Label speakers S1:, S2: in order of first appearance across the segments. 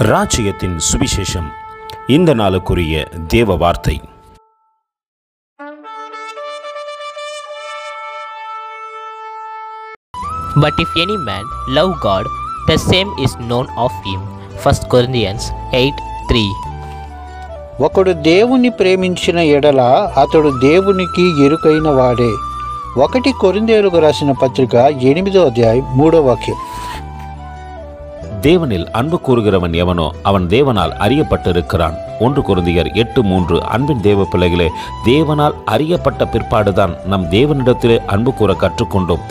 S1: ராஜ்யத்தின் சுவிசேஷம். இந்த நாளுக்குரிய தேவ வார்த்தை.
S2: But if any man love God, the same is known of him. 1 Corinthians 8:3.
S3: ఒకడు దేవుని ప్రేమించిన ఎడల అతడు దేవునికి ఎరుకైన వాడే. 1 కొరింథీయులకు రాసిన పత్రిక 8వ అధ్యాయం 3వ వాక్యం.
S1: தேவனில் அன்பு கூறுகிறவன் எவனோ அவன் தேவனால் அறியப்பட்டிருக்கிறான். 1 கொரிந்தியர் 8:3. அன்பின் தேவ பிள்ளைகளே, தேவனால் அறியப்பட்ட பிற்பாடுதான் நம் தேவனிடத்திலே அன்பு கூற கற்றுக்கொண்டோம்.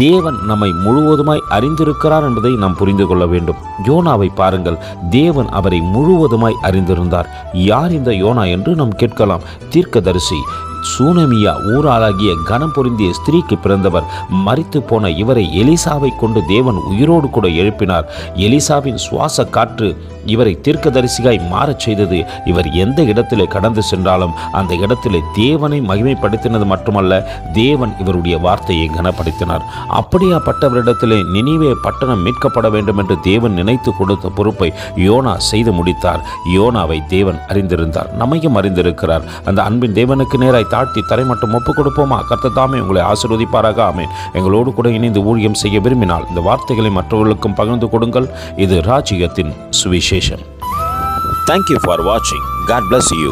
S1: தேவன் நம்மை முழுவதுமாய் அறிந்திருக்கிறார் என்பதை நாம் புரிந்து கொள்ள வேண்டும். யோனாவை பாருங்கள், தேவன் அவரை முழுவதுமாய் அறிந்திருந்தார். யார் இந்த யோனா என்று நாம் கேட்கலாம். தீர்க்கதரிசி, சூனமியா ஊராளாகிய கனம் பொருந்திய ஸ்திரீக்கு பிறந்தவர். மரித்து போன இவரை எலிசாவை கொண்டு தேவன் உயிரோடு கூட எழுப்பினார். எலிசாவின் சுவாச காற்று இவரை தீர்க்கதரிசியாய் மாறச் செய்தது. இவர் எந்த இடத்திலே கடந்து சென்றாலும் அந்த இடத்திலே தேவனை மகிமைப்படுத்தினது மட்டுமல்ல, தேவன் இவருடைய வார்த்தையை கனப்படுத்தினார். அப்படியாப்பட்டவரிடத்திலே நினிவே பட்டணம் மீட்கப்பட வேண்டும் என்று தேவன் நினைத்து கொடுத்த பொறுப்பை யோனா செய்து முடித்தார். யோனாவை தேவன் அறிந்திருந்தார், நம்மையும் அறிந்திருக்கிறார். அந்த அன்பின் தேவனுக்கு நேராய் தாழ்த்தி தரை மட்டும் ஒப்புக் கொடுப்போமா? கர்த்தர் தாமே உங்களை ஆசீர்வதிப்பாராக. ஆமென். எங்களோடு கூட இணைந்து ஊழியம் செய்ய விரும்பினால் இந்த வார்த்தைகளை மற்றவர்களுக்கும் பகிர்ந்து கொடுங்கள். இது ராஜ்யத்தின் சுவிசேஷம். Thank you for watching. God bless you.